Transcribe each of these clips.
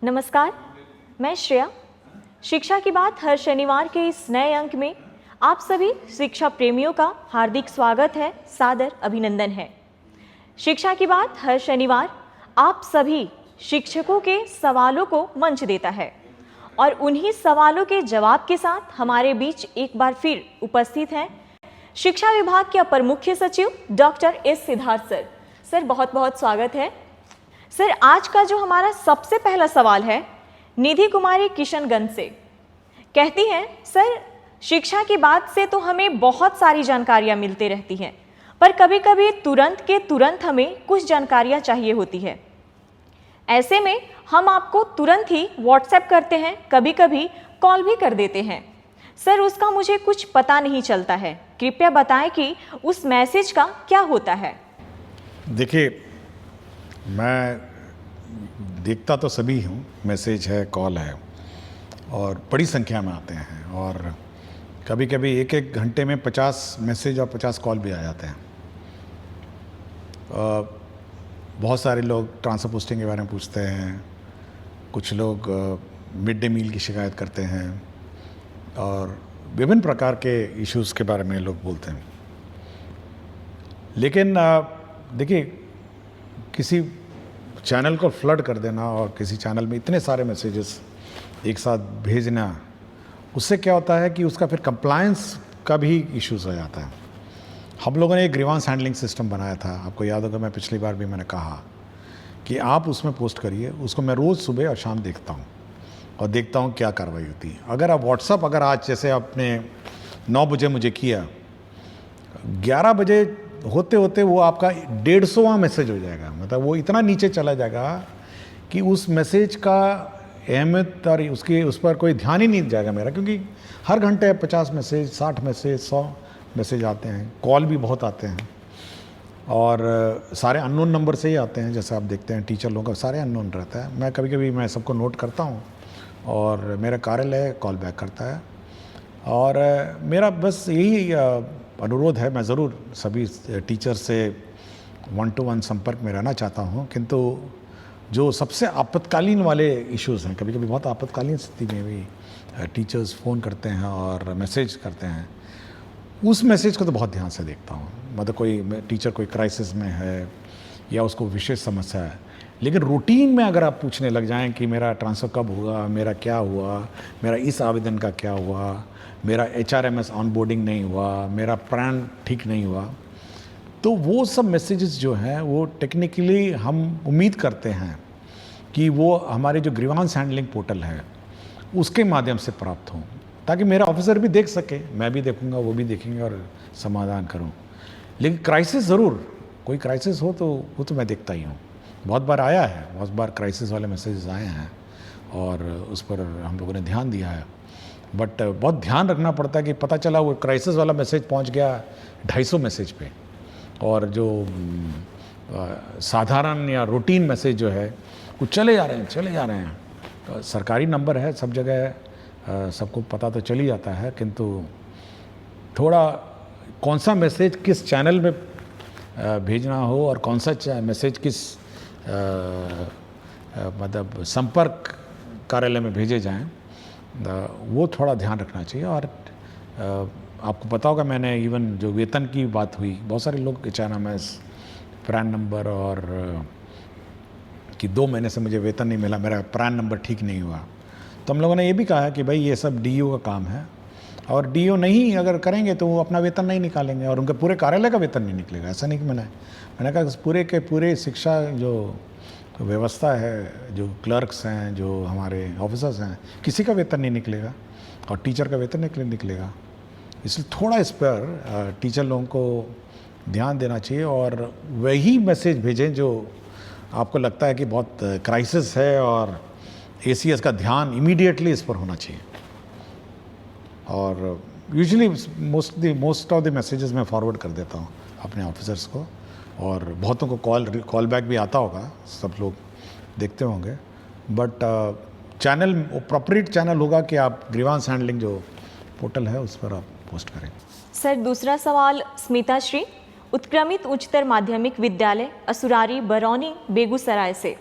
नमस्कार, मैं श्रेया। शिक्षा की बात हर शनिवार के इस नए अंक में आप सभी शिक्षा प्रेमियों का हार्दिक स्वागत है, सादर अभिनंदन है। शिक्षा की बात हर शनिवार आप सभी शिक्षकों के सवालों को मंच देता है और उन्हीं सवालों के जवाब के साथ हमारे बीच एक बार फिर उपस्थित हैं शिक्षा विभाग के अपर मुख्य सचिव doctor S Siddharth sir. Sir बहुत बहुत स्वागत है। सर आज का जो हमारा सबसे पहला सवाल है निधि कुमारी किशनगंज से, कहती हैं सर शिक्षा की बात से तो हमें बहुत सारी जानकारियां मिलती रहती हैं, पर कभी कभी तुरंत के तुरंत हमें कुछ जानकारियां चाहिए होती है। ऐसे में हम आपको तुरंत ही व्हाट्सएप करते हैं, कभी कभी कॉल भी कर देते हैं। सर उसका मुझे कुछ पता नहीं चलता है, कृपया बताएं कि उस मैसेज का क्या होता है। देखिए, मैं देखता तो सभी हूँ, मैसेज है, कॉल है और बड़ी संख्या में आते हैं और कभी कभी एक एक घंटे में 50 मैसेज और 50 कॉल भी आ जाते हैं। बहुत सारे लोग ट्रांसफर पोस्टिंग के बारे में पूछते हैं, कुछ लोग मिड डे मील की शिकायत करते हैं और विभिन्न प्रकार के इश्यूज़ के बारे में लोग बोलते हैं। लेकिन देखिए, किसी चैनल को फ्लड कर देना और किसी चैनल में इतने सारे मैसेजेस एक साथ भेजना, उससे क्या होता है कि उसका फिर कंप्लायंस का भी इश्यूज़ हो जाता है। हम लोगों ने एक ग्रीवांस हैंडलिंग सिस्टम बनाया था, आपको याद होगा, मैं पिछली बार भी मैंने कहा कि आप उसमें पोस्ट करिए, उसको मैं रोज़ सुबह और शाम देखता हूँ और देखता हूँ क्या कार्रवाई होती है। अगर आप व्हाट्सअप, अगर आज जैसे आपने 9 बजे मुझे किया, 11 बजे होते होते वो आपका 150वां मैसेज हो जाएगा, मतलब वो इतना नीचे चला जाएगा कि उस मैसेज का अहमियत और उस पर कोई ध्यान ही नहीं जाएगा मेरा, क्योंकि हर घंटे 50 मैसेज, 60 मैसेज, 100 मैसेज आते हैं, कॉल भी बहुत आते हैं और सारे अननोन नंबर से ही आते हैं। जैसे आप देखते हैं टीचर लोगों का सारे अननोन रहता है। मैं कभी कभी मैं सबको नोट करता हूँ और मेरा कार्यालय कॉल बैक करता है और मेरा बस यही अनुरोध है, मैं ज़रूर सभी टीचर से 1-to-1 संपर्क में रहना चाहता हूँ, किंतु जो सबसे आपातकालीन वाले इश्यूज़ हैं, कभी कभी बहुत आपातकालीन स्थिति में भी टीचर्स फ़ोन करते हैं और मैसेज करते हैं, उस मैसेज को तो बहुत ध्यान से देखता हूँ। मतलब कोई टीचर कोई क्राइसिस में है या उसको विशेष समस्या है, लेकिन रूटीन में अगर आप पूछने लग जाएं कि मेरा ट्रांसफ़र कब हुआ, मेरा क्या हुआ, मेरा इस आवेदन का क्या हुआ, मेरा HRMS ऑनबोर्डिंग नहीं हुआ, मेरा प्राण ठीक नहीं हुआ, तो वो सब मैसेजेस जो हैं वो टेक्निकली हम उम्मीद करते हैं कि वो हमारे जो ग्रीवांस हैंडलिंग पोर्टल है उसके माध्यम से प्राप्त हों, ताकि मेरा ऑफिसर भी देख सके, मैं भी देखूंगा, वो भी देखेंगे और समाधान करूं। लेकिन क्राइसिस ज़रूर, कोई क्राइसिस हो तो वो तो मैं देखता ही हूँ। बहुत बार आया है, बहुत बार क्राइसिस वाले मैसेजेस आए हैं और उस पर हम लोगों ने ध्यान दिया है, बट बहुत ध्यान रखना पड़ता है कि पता चला वो क्राइसिस वाला मैसेज पहुंच गया 250 मैसेज पे और जो साधारण या रूटीन मैसेज जो है वो चले जा रहे हैं। तो सरकारी नंबर है, सब जगह सबको पता तो चल ही जाता है, किंतु थोड़ा कौन सा मैसेज किस चैनल में भेजना हो और कौन सा मैसेज किस मतलब संपर्क कार्यालय में भेजे जाएं, वो थोड़ा ध्यान रखना चाहिए। और आपको पता होगा, मैंने इवन जो वेतन की बात हुई, बहुत सारे लोग HRMS, प्रान नंबर और कि 2 महीने से मुझे वेतन नहीं मिला, मेरा प्रान नंबर ठीक नहीं हुआ, तो हम लोगों ने ये भी कहा कि भाई ये सब DO का काम है और DO नहीं अगर करेंगे तो वो अपना वेतन नहीं निकालेंगे और उनके पूरे कार्यालय का वेतन नहीं निकलेगा। ऐसा नहीं कि मैंने कहा पूरे के पूरे शिक्षा जो व्यवस्था है, जो क्लर्क्स हैं, जो हमारे ऑफिसर्स हैं, किसी का वेतन नहीं निकलेगा और टीचर का वेतन निकलेगा। इसलिए थोड़ा इस पर टीचर लोगों को ध्यान देना चाहिए और वही मैसेज भेजें जो आपको लगता है कि बहुत क्राइसिस है और ACS का ध्यान इमीडिएटली इस पर होना चाहिए। और usually most of the messages मैं फॉरवर्ड कर देता हूँ अपने ऑफिसर्स को और बहुतों को कॉल बैक भी आता होगा, सब लोग देखते होंगे, बट चैनल अप्रोप्रिएट चैनल होगा कि आप ग्रीवांस हैंडलिंग जो पोर्टल है उस पर आप पोस्ट करें। सर दूसरा सवाल स्मिता श्री, उत्क्रमित उच्चतर माध्यमिक विद्यालय असुरारी बरौनी बेगूसराय से।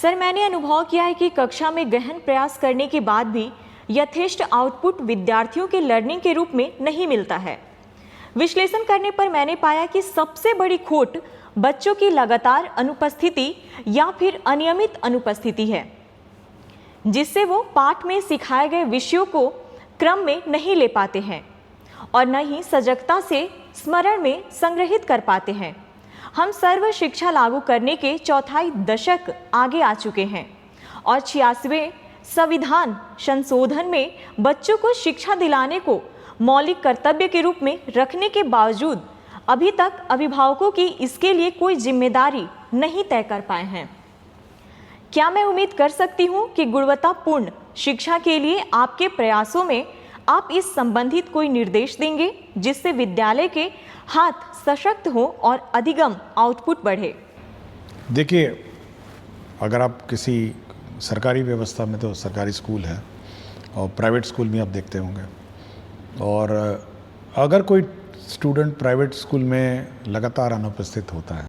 सर, मैंने अनुभव किया है कि कक्षा में गहन प्रयास करने के बाद भी यथेष्ट आउटपुट विद्यार्थियों के लर्निंग के रूप में नहीं मिलता है। विश्लेषण करने पर मैंने पाया कि सबसे बड़ी खोट बच्चों की लगातार अनुपस्थिति या फिर अनियमित अनुपस्थिति है, जिससे वो पाठ में सिखाए गए विषयों को क्रम में नहीं ले पाते हैं और न ही सजगता से स्मरण में संग्रहित कर पाते हैं। हम सर्व शिक्षा लागू करने के चौथाई दशक आगे आ चुके हैं और 86वें संविधान संशोधन में बच्चों को शिक्षा दिलाने को मौलिक कर्तव्य के रूप में रखने के बावजूद अभी तक अभिभावकों की इसके लिए कोई जिम्मेदारी नहीं तय कर पाए हैं। क्या मैं उम्मीद कर सकती हूँ कि गुणवत्तापूर्ण शिक्षा के लिए आपके प्रयासों में आप इस संबंधित कोई निर्देश देंगे, जिससे विद्यालय के हाथ सशक्त हो और अधिगम आउटपुट बढ़े? देखिए, अगर आप किसी सरकारी व्यवस्था में, तो सरकारी स्कूल है और प्राइवेट स्कूल भी आप देखते होंगे, और अगर कोई स्टूडेंट प्राइवेट स्कूल में लगातार अनुपस्थित होता है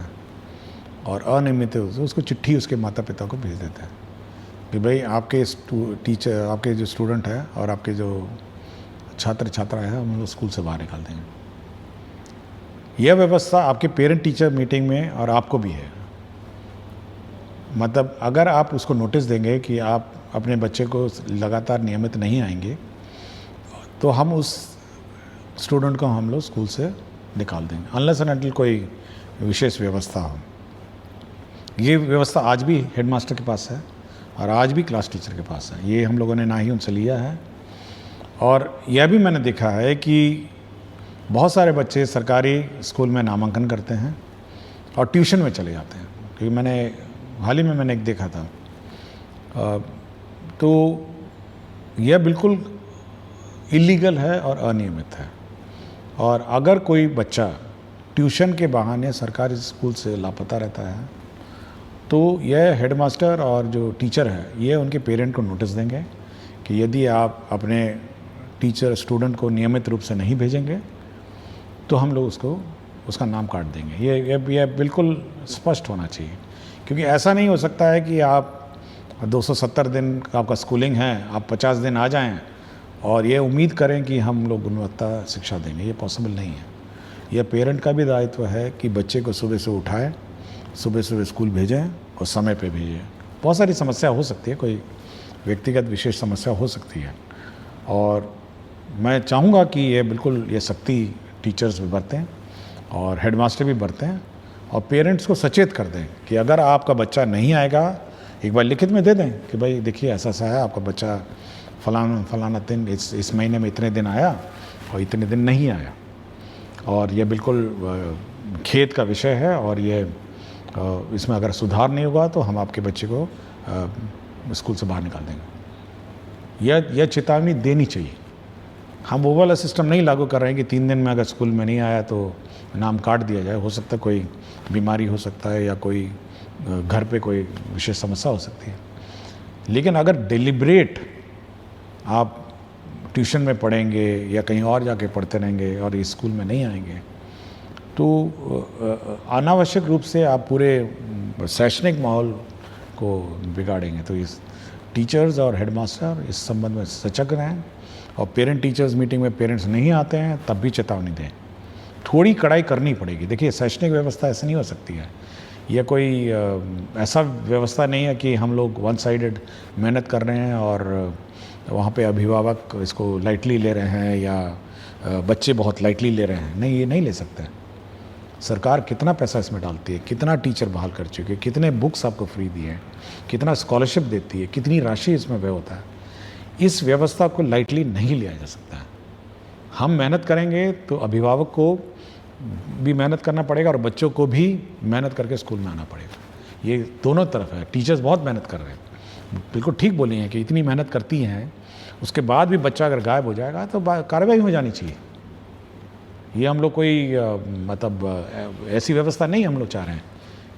और अनियमित है, तो उसको चिट्ठी उसके माता पिता को भेज देते हैं कि भाई आपके टीचर, आपके जो स्टूडेंट है और आपके जो छात्र छात्रा है, हम लोग स्कूल से बाहर निकाल देंगे। यह व्यवस्था आपके पेरेंट टीचर मीटिंग में और आपको भी है। मतलब अगर आप उसको नोटिस देंगे कि आप अपने बच्चे को लगातार नियमित नहीं आएंगे, तो हम उस स्टूडेंट को हम लोग स्कूल से निकाल देंगे, अनलेस एंड अनटिल कोई विशेष व्यवस्था हो। ये व्यवस्था आज भी हेडमास्टर के पास है और आज भी क्लास टीचर के पास है। ये हम लोगों ने ना ही उनसे लिया है। और यह भी मैंने देखा है कि बहुत सारे बच्चे सरकारी स्कूल में नामांकन करते हैं और ट्यूशन में चले जाते हैं, क्योंकि हाल ही में मैंने एक देखा था। तो यह बिल्कुल इलीगल है और अनियमित है। और अगर कोई बच्चा ट्यूशन के बहाने सरकारी स्कूल से लापता रहता है, तो यह हेडमास्टर और जो टीचर है, ये उनके पेरेंट को नोटिस देंगे कि यदि आप अपने टीचर स्टूडेंट को नियमित रूप से नहीं भेजेंगे, तो हम लोग उसका नाम काट देंगे। ये बिल्कुल स्पष्ट होना चाहिए, क्योंकि ऐसा नहीं हो सकता है कि आप 270 दिन का आपका स्कूलिंग है, आप 50 दिन आ जाएं और ये उम्मीद करें कि हम लोग गुणवत्ता शिक्षा देंगे। ये पॉसिबल नहीं है। यह पेरेंट का भी दायित्व है कि बच्चे को सुबह से उठाएं, सुबह सुबह स्कूल भेजें और समय पे भेजें। बहुत सारी समस्या हो सकती है, कोई व्यक्तिगत विशेष समस्या हो सकती है, और मैं चाहूँगा कि ये सख्ती टीचर्स भी बरतें और हेडमास्टर भी बरतें और पेरेंट्स को सचेत कर दें कि अगर आपका बच्चा नहीं आएगा, एक बार लिखित में दे दें कि भाई देखिए ऐसा है, आपका बच्चा फलाना दिन इस महीने में इतने दिन आया और इतने दिन नहीं आया, और ये बिल्कुल खेद का विषय है, और ये इसमें अगर सुधार नहीं होगा तो हम आपके बच्चे को स्कूल से बाहर निकाल देंगे। यह चेतावनी देनी चाहिए। हम वो वाला सिस्टम नहीं लागू कर रहे हैं कि 3 दिन में अगर स्कूल में नहीं आया तो नाम काट दिया जाए। हो सकता है कोई बीमारी हो सकता है या कोई घर पे कोई विशेष समस्या हो सकती है, लेकिन अगर डिलिब्रेट आप ट्यूशन में पढ़ेंगे या कहीं और जाके पढ़ते रहेंगे और इस स्कूल में नहीं आएंगे, तो अनावश्यक रूप से आप पूरे शैक्षणिक माहौल को बिगाड़ेंगे। तो इस टीचर्स और हेडमास्टर इस संबंध में सजग रहें, और पेरेंट टीचर्स मीटिंग में पेरेंट्स नहीं आते हैं तब भी चेतावनी दें। थोड़ी कड़ाई करनी पड़ेगी। देखिए, शैक्षणिक व्यवस्था ऐसे नहीं हो सकती है। यह कोई ऐसा व्यवस्था नहीं है कि हम लोग वन साइडेड मेहनत कर रहे हैं और वहाँ पे अभिभावक इसको लाइटली ले रहे हैं या बच्चे बहुत लाइटली ले रहे हैं। नहीं, ये नहीं ले सकते। सरकार कितना पैसा इसमें डालती है, कितना टीचर बहाल कर चुकी है, कितने बुक्स आपको फ्री दिए हैं, कितना स्कॉलरशिप देती है, कितनी राशि इसमें व्यय होता है। इस व्यवस्था को लाइटली नहीं लिया जा सकता है। हम मेहनत करेंगे तो अभिभावक को भी मेहनत करना पड़ेगा और बच्चों को भी मेहनत करके स्कूल में आना पड़ेगा। ये दोनों तरफ है। टीचर्स बहुत मेहनत कर रहे हैं, बिल्कुल ठीक बोली हैं कि इतनी मेहनत करती हैं, उसके बाद भी बच्चा अगर गायब हो जाएगा तो कार्रवाई हो जानी चाहिए। ये हम लोग कोई मतलब ऐसी व्यवस्था नहीं हम लोग चाह रहे हैं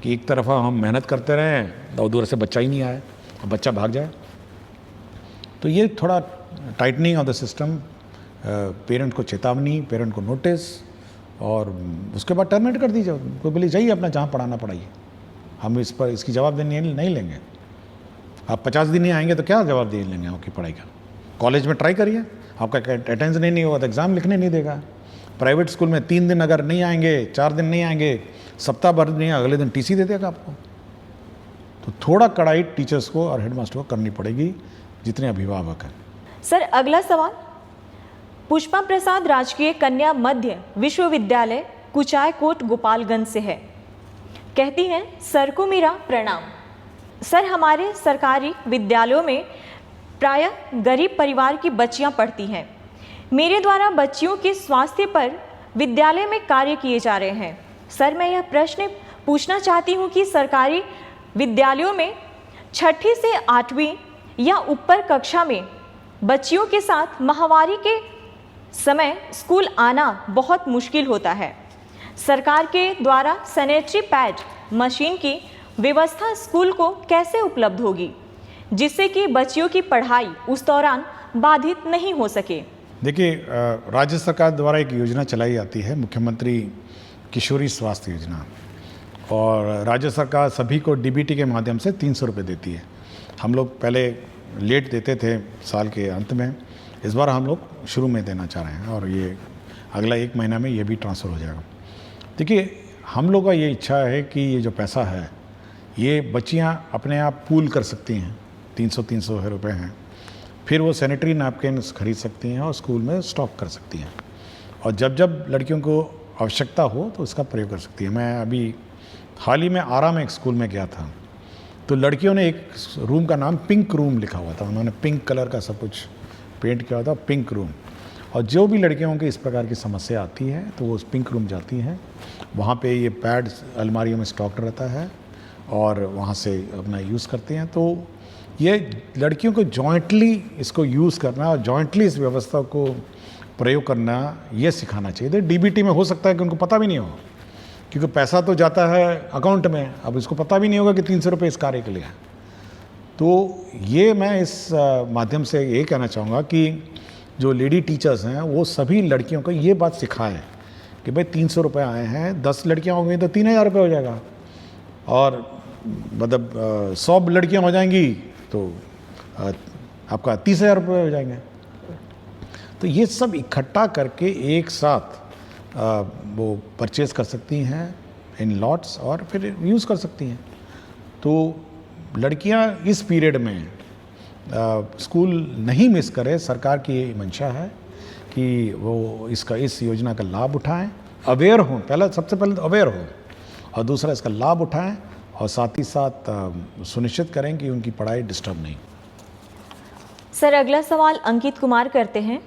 कि एक तरफा हम मेहनत करते रहें और दूर से बच्चा ही नहीं आए और बच्चा भाग जाए। तो ये थोड़ा tightening of the system, parent को चेतावनी, पेरेंट को नोटिस, और उसके बाद टर्मिनेट कर दीजिए। कोई बोले जाइए अपना जहाँ पढ़ाना पढ़ाइए, हम इस पर इसकी जवाबदेही नहीं लेंगे। आप 50 दिन नहीं आएंगे तो क्या जवाब दे लेंगे आपकी पढ़ाई का? कॉलेज में ट्राई करिए, आपका अटेंडेंस नहीं होगा तो एग्ज़ाम लिखने नहीं देगा। प्राइवेट स्कूल में 3 दिन अगर नहीं आएंगे, 4 दिन नहीं आएंगे, सप्ताह भर नहीं, अगले दिन टीसी दे देगा आपको। तो थोड़ा कड़ाई टीचर्स को और हेडमास्टर को करनी पड़ेगी, जितने अभिभावक हैं। सर अगला सवाल पुष्पा प्रसाद राजकीय कन्या मध्य विश्वविद्यालय कुचायकोट गोपालगंज से है। कहती हैं, सर को मेरा प्रणाम। सर, हमारे सरकारी विद्यालयों में प्रायः गरीब परिवार की बच्चियां पढ़ती हैं। मेरे द्वारा बच्चियों के स्वास्थ्य पर विद्यालय में कार्य किए जा रहे हैं। सर, मैं यह प्रश्न पूछना चाहती हूं कि सरकारी विद्यालयों में 6ठी से 8वीं या ऊपर कक्षा में बच्चियों के साथ माहवारी के समय स्कूल आना बहुत मुश्किल होता है। सरकार के द्वारा सैनिटरी पैड मशीन की व्यवस्था स्कूल को कैसे उपलब्ध होगी, जिससे कि बच्चियों की पढ़ाई उस दौरान बाधित नहीं हो सके? देखिए, राज्य सरकार द्वारा एक योजना चलाई जाती है, मुख्यमंत्री किशोरी स्वास्थ्य योजना, और राज्य सरकार सभी को डीबीटी के माध्यम से 300 रुपये देती है। हम लोग पहले लेट देते थे साल के अंत में, इस बार हम लोग शुरू में देना चाह रहे हैं और ये अगला 1 महीना में ये भी ट्रांसफ़र हो जाएगा। देखिए, हम लोग का ये इच्छा है कि ये जो पैसा है ये बच्चियां अपने आप पूल कर सकती हैं, 300 रुपये हैं, फिर वो सैनिटरी नैपकिन खरीद सकती हैं और स्कूल में स्टॉक कर सकती हैं, और जब जब लड़कियों को आवश्यकता हो तो उसका प्रयोग कर सकती है। मैं अभी हाल ही में आरा में एक स्कूल में गया था, तो लड़कियों ने एक रूम का नाम पिंक रूम लिखा हुआ था, उन्होंने पिंक कलर का सब कुछ पेंट किया हुआ था, पिंक रूम। और जो भी लड़कियों की इस प्रकार की समस्या आती है तो वो उस पिंक रूम जाती हैं, वहाँ पे ये पैड अलमारियों में स्टॉक रहता है और वहाँ से अपना यूज़ करते हैं। तो ये लड़कियों को जॉइंटली इसको यूज़ करना और जॉइंटली इस व्यवस्था को प्रयोग करना ये सिखाना चाहिए। डीबीटी में हो सकता है कि उनको पता भी नहीं हो, क्योंकि पैसा तो जाता है अकाउंट में, अब इसको पता भी नहीं होगा कि 300 रुपये इस कार्य के लिए है। तो ये मैं इस माध्यम से ये कहना चाहूँगा कि जो लेडी टीचर्स हैं वो सभी लड़कियों को ये बात सिखाएं कि भाई 300 रुपये आए हैं, 10 लड़कियां हो गई तो 3000 रुपये हो जाएगा, और मतलब 100 लड़कियां हो जाएंगी तो आपका 30,000 रुपये हो जाएंगे। तो ये सब इकट्ठा करके एक साथ वो परचेज कर सकती हैं इन लॉट्स और फिर यूज़ कर सकती हैं। तो लड़कियां इस पीरियड में स्कूल नहीं मिस करें, सरकार की ये मंशा है कि वो इस योजना का लाभ उठाएं, अवेयर हों, सबसे पहले तो अवेयर हो, और दूसरा इसका लाभ उठाएं, और साथ ही साथ सुनिश्चित करें कि उनकी पढ़ाई डिस्टर्ब नहीं। सर अगला सवाल अंकित कुमार करते हैं,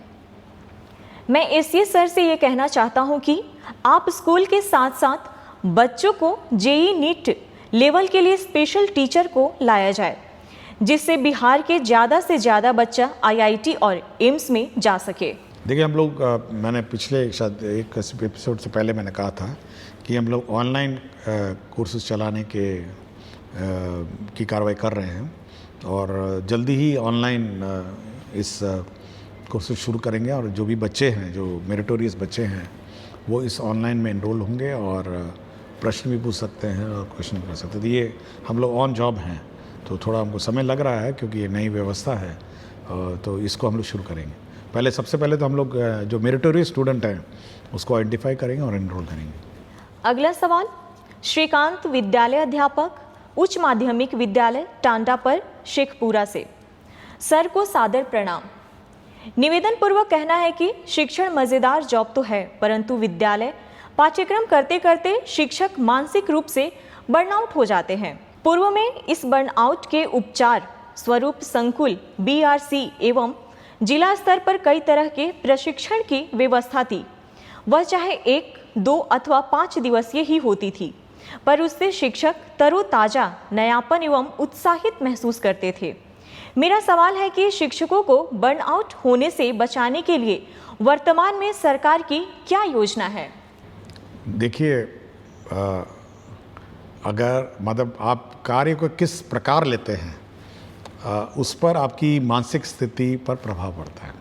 मैं एससी सर से ये कहना चाहता हूँ कि आप स्कूल के साथ साथ बच्चों को जेईई नीट लेवल के लिए स्पेशल टीचर को लाया जाए, जिससे बिहार के ज़्यादा से ज़्यादा बच्चा आईआईटी और एम्स में जा सके। देखिए, हम लोग मैंने पिछले शायद एक एपिसोड से पहले मैंने कहा था कि हम लोग ऑनलाइन कोर्सेज चलाने की कार्रवाई कर रहे हैं, और जल्दी ही ऑनलाइन इस कोर्सेज शुरू करेंगे, और जो भी बच्चे हैं, जो मेरिटोरियस बच्चे हैं, वो इस ऑनलाइन में इनरोल होंगे और प्रश्न भी पूछ सकते हैं और क्वेश्चन कर सकते हैं। तो ये हम लोग ऑन जॉब हैं, तो थोड़ा हमको समय लग रहा है क्योंकि ये नई व्यवस्था है, तो इसको हम लोग शुरू करेंगे। पहले सबसे पहले तो हम लोग जो मेरिटोरियस स्टूडेंट हैं उसको आइडेंटिफाई करेंगे और एनरोल करेंगे। अगला सवाल श्रीकांत विद्यालय अध्यापक उच्च माध्यमिक विद्यालय टांडा पर शेखपुरा से। सर को सादर प्रणाम। निवेदन पूर्वक कहना है कि शिक्षण मज़ेदार जॉब तो है, परंतु विद्यालय पाठ्यक्रम करते करते शिक्षक मानसिक रूप से बर्नआउट हो जाते हैं। पूर्व में इस बर्नआउट के उपचार स्वरूप संकुल, बीआरसी एवं जिला स्तर पर कई तरह के प्रशिक्षण की व्यवस्था थी। वह चाहे 1, 2 अथवा 5 दिवसीय ही होती थी, पर उससे शिक्षक तरोताजा, नयापन एवं उत्साहित महसूस करते थे। मेरा सवाल है कि शिक्षकों को बर्नआउट होने से बचाने के लिए वर्तमान में सरकार की क्या योजना है? देखिए, अगर मतलब आप कार्य को किस प्रकार लेते हैं उस पर आपकी मानसिक स्थिति पर प्रभाव पड़ता है।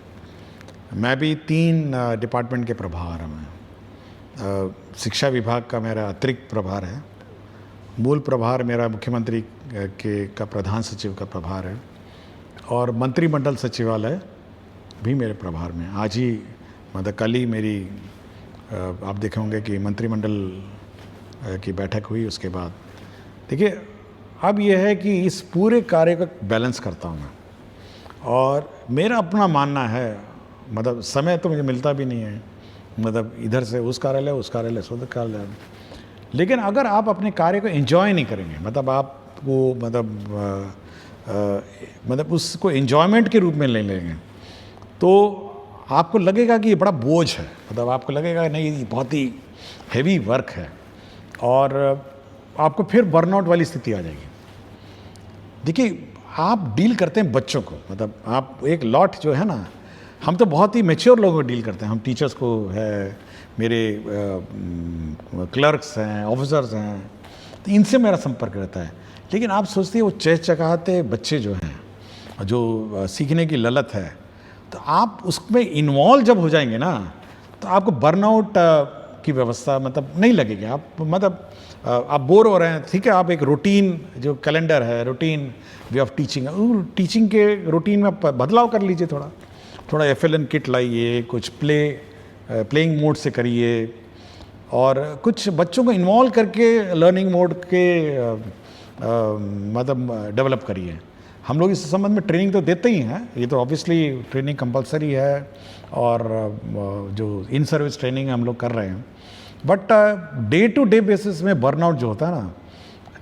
मैं भी 3 डिपार्टमेंट के प्रभार में, शिक्षा विभाग का मेरा अतिरिक्त प्रभार है, मूल प्रभार मेरा मुख्यमंत्री के का प्रधान सचिव का प्रभार है और मंत्रिमंडल सचिवालय भी मेरे प्रभार में। आज ही मतलब कल ही मेरी आप देखे होंगे कि मंत्रिमंडल की बैठक हुई। उसके बाद देखिए अब यह है कि इस पूरे कार्य का बैलेंस करता हूँ मैं, और मेरा अपना मानना है, मतलब समय तो मुझे मिलता भी नहीं है, मतलब इधर से उस कार्यालय से उधर कार्यालय, लेकिन अगर आप अपने कार्य को एंजॉय नहीं करेंगे, मतलब आपको मतलब उसको एंजॉयमेंट के रूप में ले लेंगे, तो आपको लगेगा कि ये बड़ा बोझ है, मतलब आपको लगेगा नहीं ये बहुत ही हैवी वर्क है, और आपको फिर बर्नआउट वाली स्थिति आ जाएगी। देखिए आप डील करते हैं बच्चों को, मतलब आप एक लॉट जो है ना, हम तो बहुत ही मैच्योर लोगों को डील करते हैं, हम टीचर्स को है, मेरे क्लर्क्स हैं, ऑफिसर्स हैं, तो इनसे मेरा संपर्क रहता है। लेकिन आप सोचते हैं वो चहचहाते बच्चे जो हैं, जो सीखने की ललत है, तो आप उसमें इन्वॉल्व जब हो जाएंगे ना, तो आपको बर्नआउट की व्यवस्था मतलब नहीं लगेगी। आप मतलब आप बोर हो रहे हैं, ठीक है, आप एक रूटीन जो कैलेंडर है, routine way of teaching, teaching के रूटीन में बदलाव कर लीजिए, थोड़ा FLN किट लाइए, कुछ प्लेइंग मोड से करिए, और कुछ बच्चों को इन्वॉल्व करके लर्निंग मोड के मतलब डेवलप करिए। हम लोग इस संबंध में ट्रेनिंग तो देते ही हैं, ये तो ऑब्वियसली ट्रेनिंग कंपलसरी है, और जो इन सर्विस ट्रेनिंग हम लोग कर रहे हैं, but day to day basis में बर्नआउट जो होता है ना,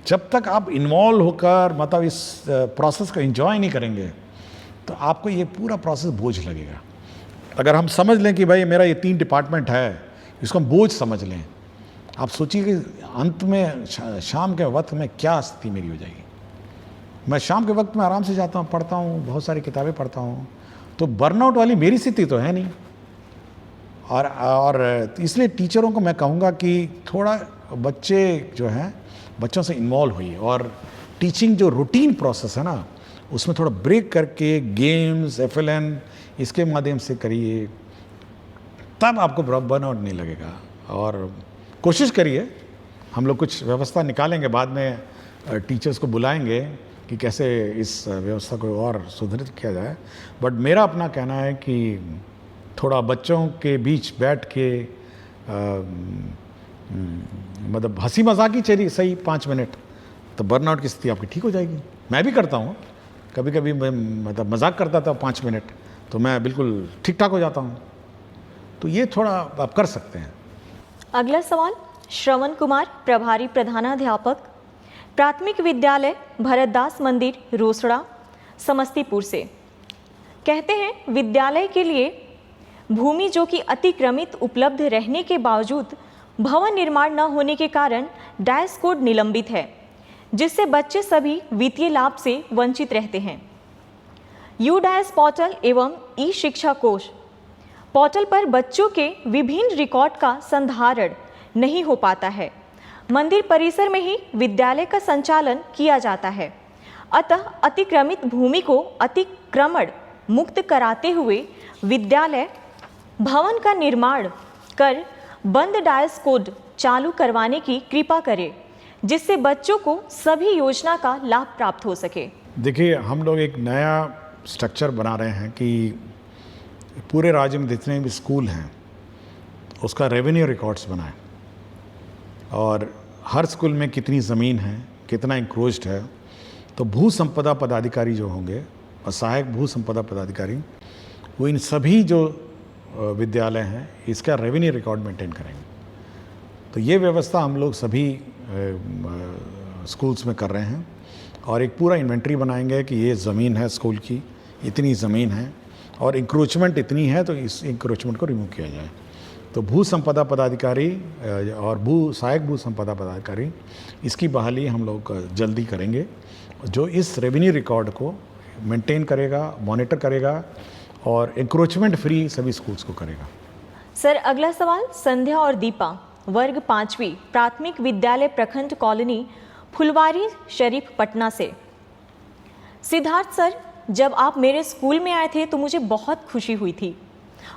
जब तक आप इन्वॉल्व होकर मतलब इस प्रोसेस को एंजॉय नहीं करेंगे, तो आपको ये पूरा प्रोसेस बोझ लगेगा। अगर हम समझ लें कि भाई मेरा ये 3 डिपार्टमेंट है, इसको हम बोझ समझ लें, आप सोचिए कि अंत में शाम के वक्त में क्या स्थिति मेरी हो जाएगी। मैं शाम के वक्त में आराम से जाता हूँ, पढ़ता हूँ, बहुत सारी किताबें पढ़ता हूँ, तो बर्नआउट वाली मेरी स्थिति तो है नहीं। और इसलिए टीचरों को मैं कहूँगा कि थोड़ा बच्चे जो हैं, बच्चों से इन्वॉल्व होइए, और टीचिंग जो रूटीन प्रोसेस है ना, उसमें थोड़ा ब्रेक करके गेम्स, FLN इसके माध्यम से करिए, तब आपको बर्नआउट नहीं लगेगा। और कोशिश करिए, हम लोग कुछ व्यवस्था निकालेंगे, बाद में टीचर्स को बुलाएंगे कि कैसे इस व्यवस्था को और सुदृढ़ किया जाए। बट मेरा अपना कहना है कि थोड़ा बच्चों के बीच बैठ के मतलब हंसी मजाक ही चलिए सही 5 मिनट, तो बर्नआउट की स्थिति आपकी ठीक हो जाएगी। मैं भी करता हूँ, कभी कभी मैं मतलब मजाक करता था 5 मिनट, तो मैं बिल्कुल ठीक ठाक हो जाता हूँ। तो ये थोड़ा आप कर सकते हैं। अगला सवाल श्रवण कुमार, प्रभारी प्रधानाध्यापक, प्राथमिक विद्यालय भरतदास मंदिर, रोसड़ा, समस्तीपुर से। कहते हैं विद्यालय के लिए भूमि जो कि अतिक्रमित उपलब्ध रहने के बावजूद भवन निर्माण न होने के कारण डायस कोड निलंबित है, जिससे बच्चे सभी वित्तीय लाभ से वंचित रहते हैं। यूडायस पोर्टल एवं ई शिक्षा कोष पोर्टल पर बच्चों के विभिन्न रिकॉर्ड का संधारण नहीं हो पाता है। मंदिर परिसर में ही विद्यालय का संचालन किया जाता है, अतः अतिक्रमित भूमि को अतिक्रमण मुक्त कराते हुए विद्यालय भवन का निर्माण कर बंद डायस कोड चालू करवाने की कृपा करें, जिससे बच्चों को सभी योजना का लाभ प्राप्त हो सके। देखिए हम लोग एक नया स्ट्रक्चर बना रहे हैं कि पूरे राज्य में जितने भी स्कूल हैं उसका रेवेन्यू रिकॉर्ड्स बनाएं, और हर स्कूल में कितनी ज़मीन है, कितना इंक्रोच्ड है, तो भू संपदा पदाधिकारी जो होंगे और सहायक भू संपदा पदाधिकारी, वो इन सभी जो विद्यालय हैं इसका रेवेन्यू रिकॉर्ड मेंटेन करेंगे। तो ये व्यवस्था हम लोग सभी स्कूल्स में कर रहे हैं, और एक पूरा इन्वेंट्री बनाएंगे कि ये ज़मीन है स्कूल की, इतनी ज़मीन है, और इंक्रोचमेंट इतनी है, तो इस इंक्रोचमेंट को रिमूव किया जाए। तो भू संपदा पदाधिकारी और सहायक भू संपदा पदाधिकारी, इसकी बहाली हम लोग जल्दी करेंगे, जो इस रेवेन्यू रिकॉर्ड को मेंटेन करेगा, मॉनिटर करेगा, और इंक्रोचमेंट फ्री सभी स्कूल्स को करेगा। सर अगला सवाल संध्या और दीपा, वर्ग 5वीं, प्राथमिक विद्यालय प्रखंड कॉलोनी, फुलवारी शरीफ, पटना से। सिद्धार्थ सर, जब आप मेरे स्कूल में आए थे तो मुझे बहुत खुशी हुई थी,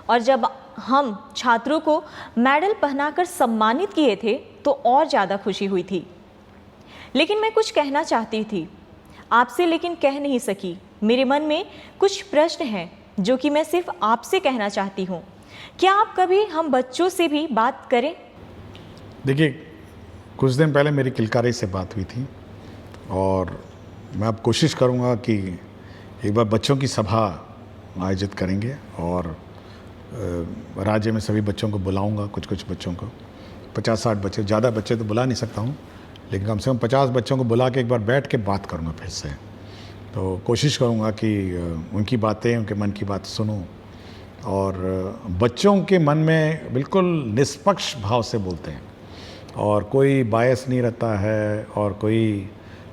और जब हम छात्रों को मेडल पहनाकर सम्मानित किए थे तो और ज़्यादा खुशी हुई थी। लेकिन मैं कुछ कहना चाहती थी आपसे, लेकिन कह नहीं सकी। मेरे मन में कुछ प्रश्न हैं जो कि मैं सिर्फ आपसे कहना चाहती हूँ। क्या आप कभी हम बच्चों से भी बात करें? देखिए, कुछ दिन पहले मेरी किलकारी से बात हुई थी और मैं अब कोशिश करूँगा कि एक बार बच्चों की सभा आयोजित करेंगे और राज्य में सभी बच्चों को बुलाऊंगा, कुछ बच्चों को, 50-60 बच्चे, ज़्यादा बच्चे तो बुला नहीं सकता हूँ, लेकिन कम से कम 50 बच्चों को बुला के एक बार बैठ के बात करूँगा फिर से। तो कोशिश करूँगा कि उनकी बातें, उनके मन की बात सुनूँ और बच्चों के मन में बिल्कुल निष्पक्ष भाव से बोलते हैं और कोई बायस नहीं रहता है और कोई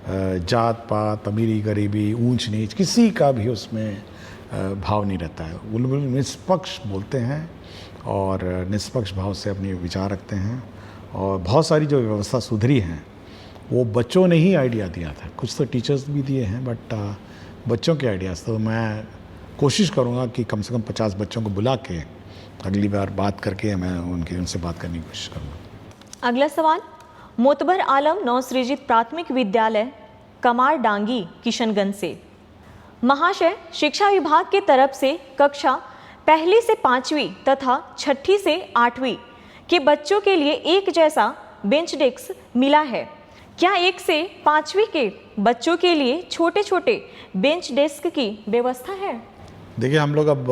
जात पात, अमीरी गरीबी, ऊंच नीच, किसी का भी उसमें भाव नहीं रहता है। वो बिल्कुल निष्पक्ष बोलते हैं और निष्पक्ष भाव से अपने विचार रखते हैं और बहुत सारी जो व्यवस्था सुधरी हैं वो बच्चों ने ही आइडिया दिया था। कुछ तो टीचर्स भी दिए हैं बट बच्चों के आइडियाज़। तो मैं कोशिश करूँगा कि कम से कम 50 बच्चों को बुला के अगली बार बात करके मैं उनसे बात करने की कोशिश करूँगा। अगला सवाल मोतबर आलम नवसृजित प्राथमिक विद्यालय कमार डांगी किशनगंज से। महाशय, शिक्षा विभाग के तरफ से कक्षा 1 से 5वीं तथा 6 से 8वीं के बच्चों के लिए एक जैसा बेंच डेस्क मिला है। क्या 1 से 5वीं के बच्चों के लिए छोटे छोटे बेंच डेस्क की व्यवस्था है? देखिए, हम लोग अब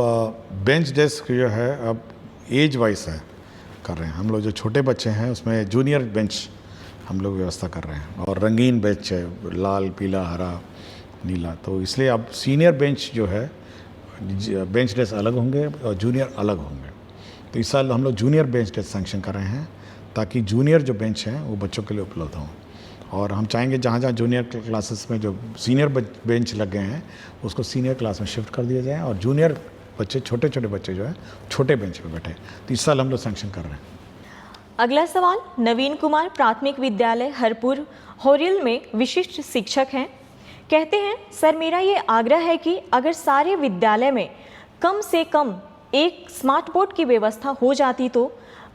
बेंच डेस्क जो है अब एज वाइज है कर रहे हैं। हम लोग जो छोटे बच्चे हैं उसमें जूनियर बेंच हम लोग व्यवस्था कर रहे हैं और रंगीन बेंच है, लाल, पीला, हरा, नीला। तो इसलिए अब सीनियर बेंच जो है, बेंच डेस्क अलग होंगे और जूनियर अलग होंगे। तो इस साल हम लोग जूनियर बेंच डेस्क सैंक्शन कर रहे हैं ताकि जूनियर जो बेंच हैं वो बच्चों के लिए उपलब्ध हों। और हम चाहेंगे जहाँ जहाँ जूनियर क्लासेस में जो सीनियर बेंच लग गए हैं उसको सीनियर क्लास में शिफ्ट कर दिया जाए और जूनियर बच्चे, छोटे छोटे बच्चे जो है छोटे बेंच पे बैठे। तो इस साल हम लोग सैंक्शन कर रहे हैं। अगला सवाल नवीन कुमार प्राथमिक विद्यालय हरपुर होरिल में विशिष्ट शिक्षक हैं। कहते हैं, सर मेरा ये आग्रह है कि अगर सारे विद्यालय में कम से कम एक स्मार्ट बोर्ड की व्यवस्था हो जाती तो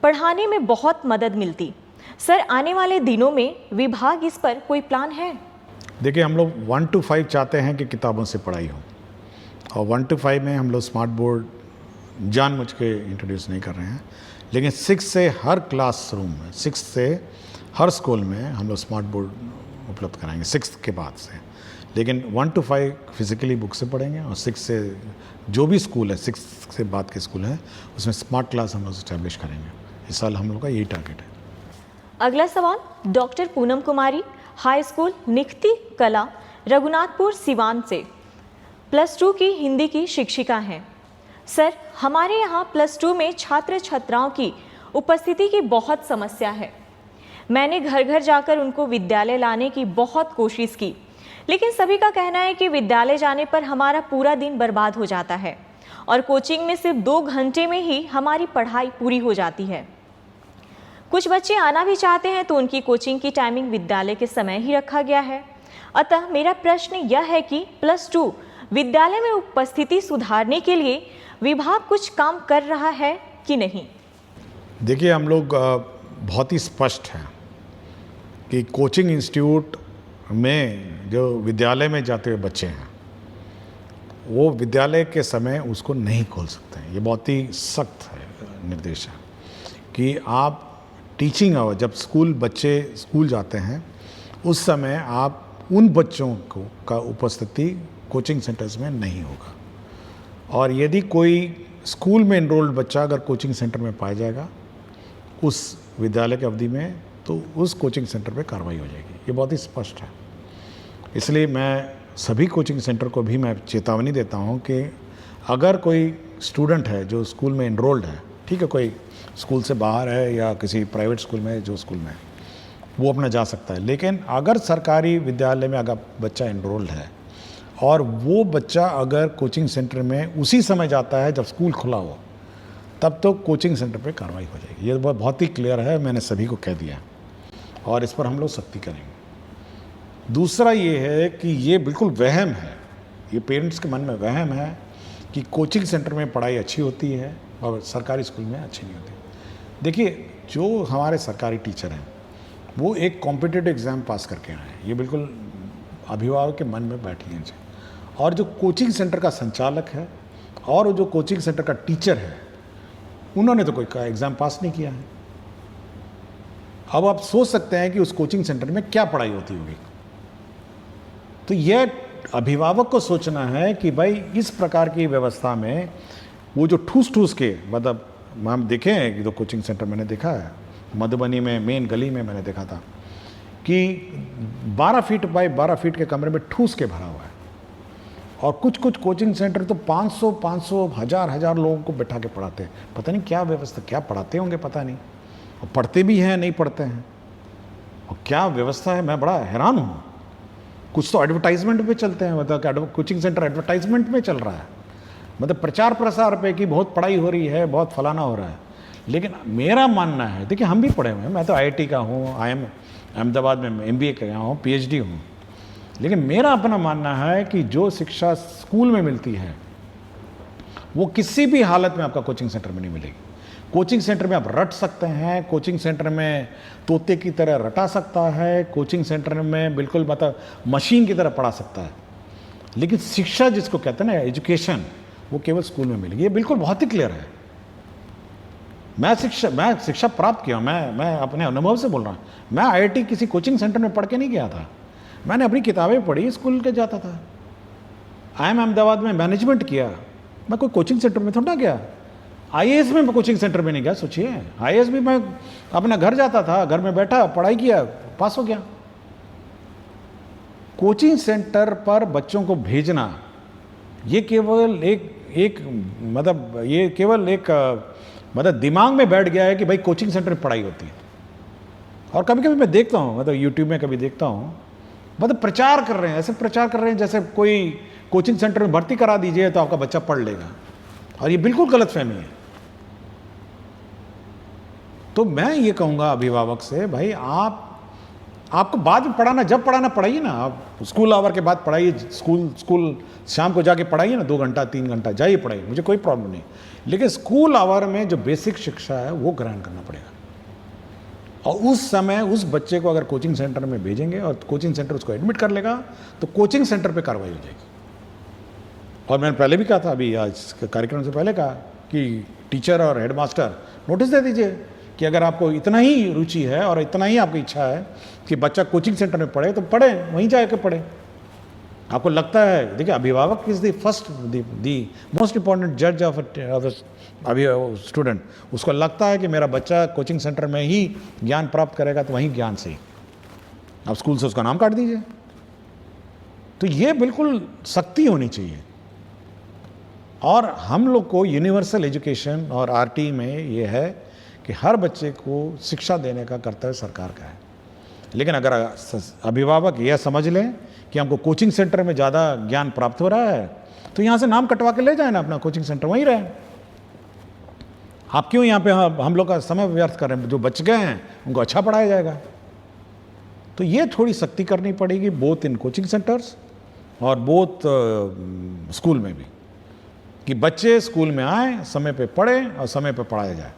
पढ़ाने में बहुत मदद मिलती। सर, आने वाले दिनों में विभाग इस पर कोई प्लान है? देखिए, हम लोग 1 to 5 चाहते हैं कि किताबों से पढ़ाई हो और 1 to 5 में हम लोग स्मार्ट बोर्ड जानबूझ के इंट्रोड्यूस नहीं कर रहे हैं, लेकिन 6 से हर क्लासरूम में, 6 से हर स्कूल में हम लोग स्मार्ट बोर्ड उपलब्ध कराएंगे 6 के बाद से। लेकिन 1 to 5 फिजिकली बुक से पढ़ेंगे और 6 से जो भी स्कूल है, 6 से बाद के स्कूल हैं उसमें स्मार्ट क्लास हम लोग इस्टेब्लिश करेंगे। इस साल हम लोग का यही टारगेट है। अगला सवाल डॉक्टर पूनम कुमारी हाई स्कूल निखती कला रघुनाथपुर सिवान से +2 की हिंदी की शिक्षिका हैं। सर, हमारे यहाँ +2 में छात्र छात्राओं की उपस्थिति की बहुत समस्या है। मैंने घर घर जाकर उनको विद्यालय लाने की बहुत कोशिश की, लेकिन सभी का कहना है कि विद्यालय जाने पर हमारा पूरा दिन बर्बाद हो जाता है और कोचिंग में सिर्फ 2 घंटे में ही हमारी पढ़ाई पूरी हो जाती है। कुछ बच्चे आना भी चाहते हैं तो उनकी कोचिंग की टाइमिंग विद्यालय के समय ही रखा गया है। अतः मेरा प्रश्न यह है कि +2 विद्यालय में उपस्थिति सुधारने के लिए विभाग कुछ काम कर रहा है कि नहीं? देखिए, हम लोग बहुत ही स्पष्ट हैं कि कोचिंग इंस्टीट्यूट में जो विद्यालय में जाते हुए बच्चे हैं वो विद्यालय के समय उसको नहीं खोल सकते हैं। ये बहुत ही सख्त है निर्देश है कि आप टीचिंग आवर, जब बच्चे स्कूल जाते हैं उस समय आप उन बच्चों को का उपस्थिति कोचिंग सेंटर्स में नहीं होगा। और यदि कोई स्कूल में एनरोल्ड बच्चा अगर कोचिंग सेंटर में पाया जाएगा उस विद्यालय की अवधि में, तो उस कोचिंग सेंटर पे कार्रवाई हो जाएगी। ये बहुत ही स्पष्ट है। इसलिए मैं सभी कोचिंग सेंटर को भी मैं चेतावनी देता हूँ कि अगर कोई स्टूडेंट है जो स्कूल में एनरोल्ड है, ठीक है, कोई स्कूल से बाहर है या किसी प्राइवेट स्कूल में, जो स्कूल में वो अपना जा सकता है। लेकिन अगर सरकारी विद्यालय में अगर बच्चा एनरोल्ड है और वो बच्चा अगर कोचिंग सेंटर में उसी समय जाता है जब स्कूल खुला हो, तब तो कोचिंग सेंटर पे कार्रवाई हो जाएगी। ये बहुत ही क्लियर है, मैंने सभी को कह दिया और इस पर हम लोग सख्ती करेंगे। दूसरा ये है कि ये बिल्कुल वहम है, ये पेरेंट्स के मन में वहम है कि कोचिंग सेंटर में पढ़ाई अच्छी होती है और सरकारी स्कूल में अच्छी नहीं होती। देखिए, जो हमारे सरकारी टीचर हैं वो एक कॉम्पिटिटिव एग्ज़ाम पास करके आए हैं, ये बिल्कुल अभिभावक के मन में बैठ लेना चाहिए। और जो कोचिंग सेंटर का संचालक है और जो कोचिंग सेंटर का टीचर है, उन्होंने तो कोई एग्ज़ाम पास नहीं किया है। अब आप सोच सकते हैं कि उस कोचिंग सेंटर में क्या पढ़ाई होती होगी। तो यह अभिभावक को सोचना है कि भाई इस प्रकार की व्यवस्था में वो जो ठूस ठूस के, मतलब हम देखे हैं कि जो कोचिंग सेंटर मैंने देखा है मधुबनी में, मेन गली में मैंने देखा था कि 12 फीट बाई 12 फीट के कमरे में ठूस के भरा हुआ है। और कुछ कुछ कोचिंग सेंटर तो 500 हजार लोगों को बैठा के पढ़ाते हैं। पता नहीं क्या व्यवस्था, क्या पढ़ाते होंगे पता नहीं, और पढ़ते भी हैं नहीं पढ़ते हैं, और क्या व्यवस्था है, मैं बड़ा हैरान हूँ। कुछ तो एडवर्टाइजमेंट पे चलते हैं, मतलब कोचिंग सेंटर एडवर्टाइजमेंट में चल रहा है, मतलब प्रचार प्रसार पे कि बहुत पढ़ाई हो रही है, बहुत फलाना हो रहा है। लेकिन मेरा मानना है, देखिए हम भी पढ़े हुए हैं, मैं तो IIT का हूँ, अहमदाबाद में MBA किया हूँ, PhD हूँ। लेकिन मेरा अपना मानना है कि जो शिक्षा स्कूल में मिलती है वो किसी भी हालत में आपका कोचिंग सेंटर में नहीं मिलेगी। कोचिंग सेंटर में आप रट सकते हैं, कोचिंग सेंटर में तोते की तरह रटा सकता है, कोचिंग सेंटर में बिल्कुल मतलब मशीन की तरह पढ़ा सकता है। लेकिन शिक्षा जिसको कहते हैं ना, एजुकेशन, वो केवल स्कूल में मिलेगी। ये बिल्कुल बहुत ही क्लियर है। मैं शिक्षा प्राप्त किया, मैं अपने अनुभव से बोल रहा हूँ। मैं IIT किसी कोचिंग सेंटर में पढ़ के नहीं गया था, मैंने अपनी किताबें पढ़ी, स्कूल के जाता था। IIM अहमदाबाद में मैनेजमेंट किया, मैं कोई कोचिंग सेंटर में थोड़ा ना गया। IAS में मैं कोचिंग सेंटर में नहीं गया, सोचिए। IAS भी मैं अपना घर जाता था, घर में बैठा पढ़ाई किया, पास हो गया। कोचिंग सेंटर पर बच्चों को भेजना ये केवल एक मतलब दिमाग में बैठ गया है कि भाई कोचिंग सेंटर में पढ़ाई होती है। और कभी कभी मैं देखता हूँ, मतलब यूट्यूब में कभी देखता हूँ, मतलब प्रचार कर रहे हैं, ऐसे प्रचार कर रहे हैं जैसे कोई कोचिंग सेंटर में भर्ती करा दीजिए तो आपका बच्चा पढ़ लेगा। और ये बिल्कुल गलतफहमी है। तो मैं ये कहूँगा अभिभावक से, भाई आपको बाद में पढ़ाना, जब पढ़ाना पढ़ाइए ना, आप स्कूल आवर के बाद पढ़ाइए, स्कूल शाम को जाके पढ़ाइए ना, 2 घंटा 3 घंटा जाइए पढ़ाइए, मुझे कोई प्रॉब्लम नहीं। लेकिन स्कूल आवर में जो बेसिक शिक्षा है वो ग्रहण करना पड़ेगा। और उस समय उस बच्चे को अगर कोचिंग सेंटर में भेजेंगे और कोचिंग सेंटर उसको एडमिट कर लेगा तो कोचिंग सेंटर पे कार्रवाई हो जाएगी। और मैंने पहले भी कहा था, अभी आज कार्यक्रम से पहले कहा कि टीचर और हेडमास्टर नोटिस दे दीजिए कि अगर आपको इतना ही रुचि है और इतना ही आपकी इच्छा है कि बच्चा कोचिंग सेंटर में पढ़े तो पढ़े, वहीं जाकर पढ़े। आपको लगता है, देखिए अभिभावक इज द मोस्ट इंपॉर्टेंट जज ऑफ स्टूडेंट। उसको लगता है कि मेरा बच्चा कोचिंग सेंटर में ही ज्ञान प्राप्त करेगा तो वहीं ज्ञान से, आप स्कूल से उसका नाम काट दीजिए। तो ये बिल्कुल सख्ती होनी चाहिए। और हम लोग को यूनिवर्सल एजुकेशन और RT में ये है कि हर बच्चे को शिक्षा देने का कर्तव्य सरकार का है। लेकिन अगर अभिभावक यह समझ लें कि हमको कोचिंग सेंटर में ज़्यादा ज्ञान प्राप्त हो रहा है तो यहाँ से नाम कटवा के ले जाए ना, अपना कोचिंग सेंटर वहीं रहे। आप क्यों यहाँ पे हम लोग का समय व्यर्थ कर रहे हैं? जो बच गए हैं उनको अच्छा पढ़ाया जाएगा। तो ये थोड़ी सख्ती करनी पड़ेगी, बोथ इन कोचिंग सेंटर्स और बोथ स्कूल में भी, कि बच्चे स्कूल में आए, समय पे पढ़ें और समय पे पढ़ाया जाए।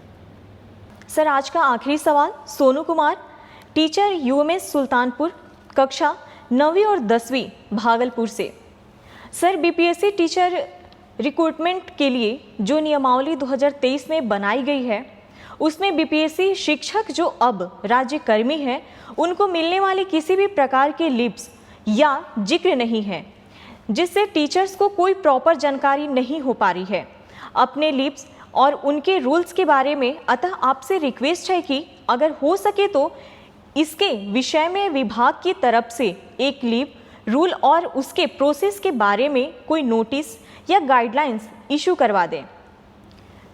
सर, आज का आखिरी सवाल सोनू कुमार, टीचर UMS सुल्तानपुर, कक्षा 9वीं और 10वीं भागलपुर से। सर, BPSC टीचर रिक्रूटमेंट के लिए जो नियमावली 2023 में बनाई गई है उसमें BPSC शिक्षक जो अब राज्यकर्मी हैं उनको मिलने वाली किसी भी प्रकार के लीव्स या जिक्र नहीं है, जिससे टीचर्स को कोई प्रॉपर जानकारी नहीं हो पा रही है अपने लीव्स और उनके रूल्स के बारे में। अतः आपसे रिक्वेस्ट है कि अगर हो सके तो इसके विषय में विभाग की तरफ से एक लीव रूल और उसके प्रोसेस के बारे में कोई नोटिस या गाइडलाइंस इशू करवा दें,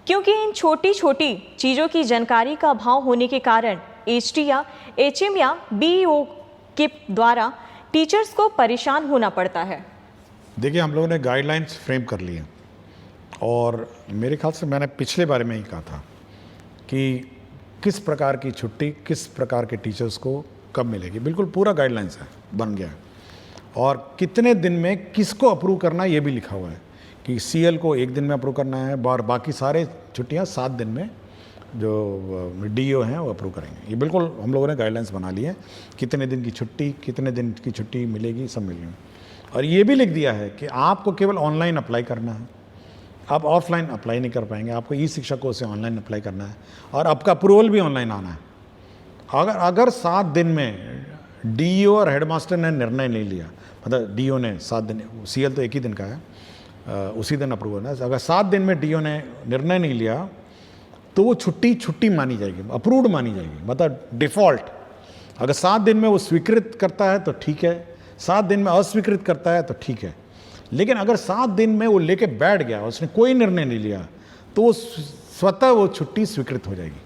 क्योंकि इन छोटी छोटी चीज़ों की जानकारी का अभाव होने के कारण HT या HM या BEO के द्वारा टीचर्स को परेशान होना पड़ता है। देखिए, हम लोगों ने गाइडलाइंस फ्रेम कर लिए और मेरे ख्याल से मैंने पिछले बारे में ही कहा था कि किस प्रकार की छुट्टी किस प्रकार के टीचर्स को कब मिलेगी। बिल्कुल पूरा गाइडलाइंस है, बन गया है। और कितने दिन में किसको अप्रूव करना ये भी लिखा हुआ है कि CL को 1 दिन में अप्रूव करना है और बाकी सारे छुट्टियां 7 दिन में जो डीओ हैं वो अप्रूव करेंगे। ये बिल्कुल हम लोगों ने गाइडलाइंस बना ली है, कितने दिन की छुट्टी, कितने दिन की छुट्टी मिलेगी, सब मिलेगी। और ये भी लिख दिया है कि आपको केवल ऑनलाइन अप्लाई करना है, आप ऑफलाइन अप्लाई नहीं कर पाएंगे, आपको ई शिक्षा कोर्स से ऑनलाइन अप्लाई करना है और आपका अप्रूवल भी ऑनलाइन आना है। अगर 7 दिन में डीओ और हेडमास्टर ने निर्णय नहीं लिया, मतलब डीओ ने 7 दिन, सीएल तो एक ही दिन का है, उसी दिन अप्रूवल है, अगर 7 दिन में डीओ ने निर्णय नहीं लिया तो वो छुट्टी मानी जाएगी, अप्रूव्ड मानी जाएगी, मतलब डिफ़ॉल्ट। अगर 7 दिन में वो स्वीकृत करता है तो ठीक है, 7 दिन में अस्वीकृत करता है तो ठीक है। लेकिन अगर 7 दिन में वो लेके बैठ गया, उसने कोई निर्णय नहीं लिया, तो वो स्वतः वो छुट्टी स्वीकृत हो जाएगी।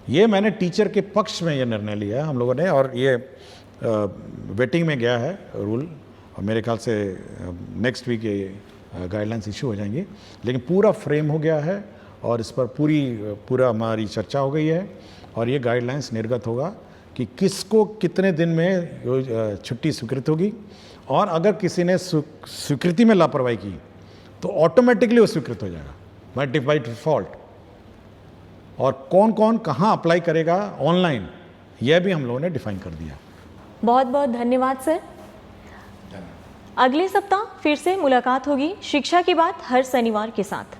ये मैंने टीचर के पक्ष में ये निर्णय लिया है हम लोगों ने, और ये वेटिंग में गया है रूल, और मेरे ख्याल से नेक्स्ट वीक ये गाइडलाइंस इशू हो जाएंगी। लेकिन पूरा फ्रेम हो गया है और इस पर पूरा हमारी चर्चा हो गई है, और ये गाइडलाइंस निर्गत होगा कि किसको कितने दिन में छुट्टी स्वीकृत होगी, और अगर किसी ने स्वीकृति में लापरवाही की तो ऑटोमेटिकली वो स्वीकृत हो जाएगा बाय डिफ़ॉल्ट। और कौन कौन कहाँ अप्लाई करेगा ऑनलाइन, यह भी हम लोगों ने डिफाइन कर दिया। बहुत बहुत धन्यवाद सर। अगले सप्ताह फिर से मुलाकात होगी शिक्षा की बात हर शनिवार के साथ।